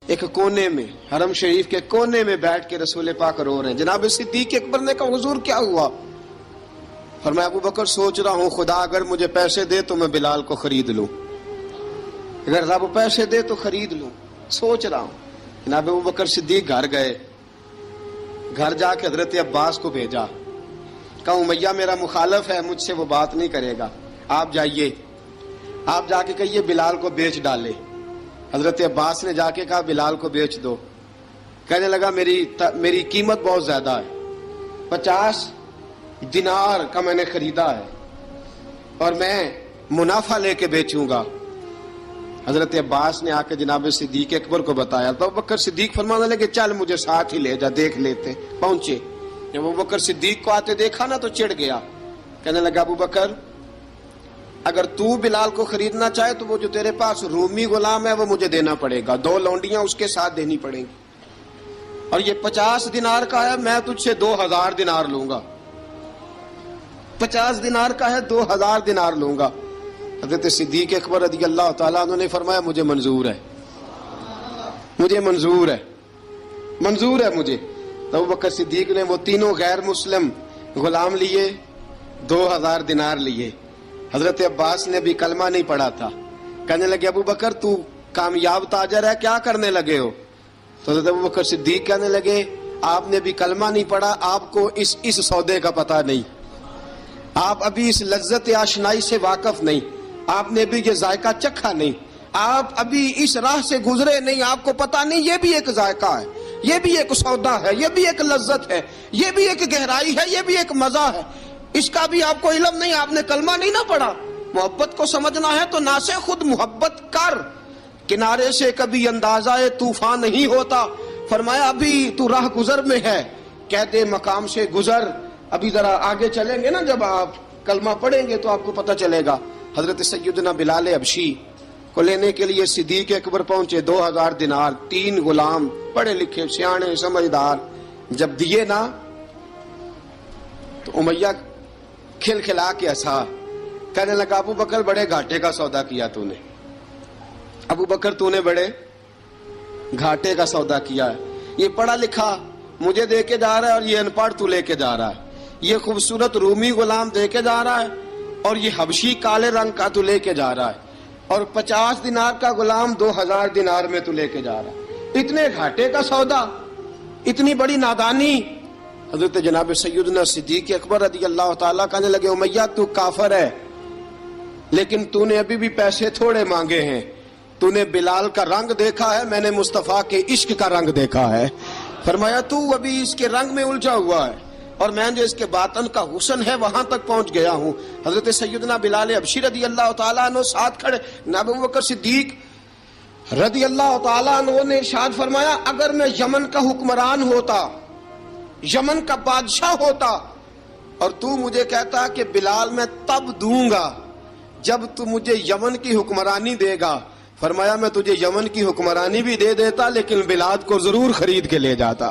ایک کونے میں، حرم شریف کے کونے میں بیٹھ کے رسول پاک رو رہے ہیں۔ جناب صدیق اکبر نے کہا حضور کیا ہوا؟ فرمایا ابو بکر سوچ رہا ہوں خدا اگر مجھے پیسے دے تو میں بلال کو خرید لوں، اگر رب پیسے دے تو خرید لوں، سوچ رہا ہوں۔ جناب ابو بکر صدیق گھر گئے، گھر جا کے حضرت عباس کو بھیجا، کہا امیہ میرا مخالف ہے، مجھ سے وہ بات نہیں کرے گا، آپ جائیے، آپ جا کے کہیے بلال کو بیچ ڈالے۔ حضرت عباس نے جا کے کہا بلال کو بیچ دو۔ کہنے لگا میری قیمت بہت زیادہ ہے، 50 دینار کا میں نے خریدا ہے اور میں منافع لے کے بیچوں گا۔ حضرت عباس نے آ کے جناب صدیق اکبر کو بتایا تو ابو بکر صدیق فرمانے لگے چل مجھے ساتھ ہی لے جا، دیکھ لیتے۔ پہنچے، جب ابو بکر صدیق کو آتے دیکھا نا تو چڑ گیا، کہنے لگا ابو بکر اگر تو بلال کو خریدنا چاہے تو وہ جو تیرے پاس رومی غلام ہے وہ مجھے دینا پڑے گا، 2 لونڈیاں اس کے ساتھ دینی پڑیں گی، اور یہ 50 دینار کا ہے، میں تجھ سے 2000 دینار لوں گا، 50 دینار کا ہے 2000 دینار لوں گا۔ حضرت صدیق اکبر رضی اللہ تعالیٰ عنہ نے فرمایا مجھے منظور ہے، مجھے منظور ہے، منظور ہے مجھے۔ تو ابو بکر صدیق نے وہ تینوں غیر مسلم غلام لیے، 2000 دینار لیے۔ حضرت عباس نے بھی کلمہ نہیں پڑھا تھا، کہنے لگے ابو بکر تو کامیاب تاجر ہے، کیا کرنے لگے ہو؟ تو حضرت ابو بکر صدیق کہنے لگے آپ نے بھی کلمہ نہیں پڑھا، آپ کو اس سودے کا پتہ نہیں، آپ ابھی اس لذت آشنائی سے واقف نہیں، آپ نے بھی یہ ذائقہ چکھا نہیں، آپ ابھی اس راہ سے گزرے نہیں، آپ کو پتہ نہیں یہ بھی ایک ذائقہ ہے، یہ بھی ایک سودا ہے، یہ بھی ایک لذت ہے، یہ بھی ایک گہرائی ہے، یہ بھی ایک مزہ ہے، اس کا بھی آپ کو علم نہیں، آپ نے کلمہ نہیں نہ پڑھا۔ محبت کو سمجھنا ہے تو نہ سے خود محبت کر، کنارے سے کبھی اندازہ طوفان نہیں ہوتا۔ فرمایا ابھی تو راہ گزر میں ہے، قید مقام سے گزر، ابھی ذرا آگے چلیں گے نا، جب آپ کلمہ پڑھیں گے تو آپ کو پتہ چلے گا۔ حضرت سیدنا بلال حبشی کو لینے کے لیے صدیق اکبر پہنچے، 2000 دینار، 3 غلام پڑھے لکھے سیانے سمجھدار، جب دیے نا تو امیہ کھل کھلا کے ہنسا، کہنے لگا ابو بکر بڑے گھاٹے کا سودا کیا تو نے، ابو بکر تو نے بڑے گھاٹے کا سودا کیا ہے، یہ پڑھا لکھا مجھے دے کے جا رہا ہے اور یہ ان پڑھ تو لے کے جا رہا ہے، یہ خوبصورت رومی غلام دے کے جا رہا ہے اور یہ حبشی کالے رنگ کا تو لے کے جا رہا ہے، اور 50 دینار کا غلام 2000 دینار میں تو لے کے جا رہا ہے، اتنے گھاٹے کا سودا، اتنی بڑی نادانی۔ حضرت جناب سیدنا صدیق اکبر رضی اللہ تعالیٰ کہنے لگے امیہ تو کافر ہے لیکن تو نے ابھی بھی پیسے تھوڑے مانگے ہیں، تو نے بلال کا رنگ دیکھا ہے، میں نے مصطفیٰ کے عشق کا رنگ دیکھا ہے۔ فرمایا تو ابھی اس کے رنگ میں الجھا ہوا ہے اور میں جو اس کے باطن کا حسن ہے وہاں تک پہنچ گیا ہوں۔ حضرت سیدنا بلال حبشی رضی اللہ تعالیٰ عنہ ساتھ کھڑے، ابو بکر صدیق رضی اللہ تعالیٰ عنہ نے ارشاد فرمایا اگر میں یمن کا حکمران ہوتا، یمن کا بادشاہ ہوتا اور تو مجھے کہتا کہ بلال میں تب دوں گا جب تو مجھے یمن کی حکمرانی دے گا، فرمایا میں تجھے یمن کی حکمرانی بھی دے دیتا لیکن بلال کو ضرور خرید کے لے جاتا۔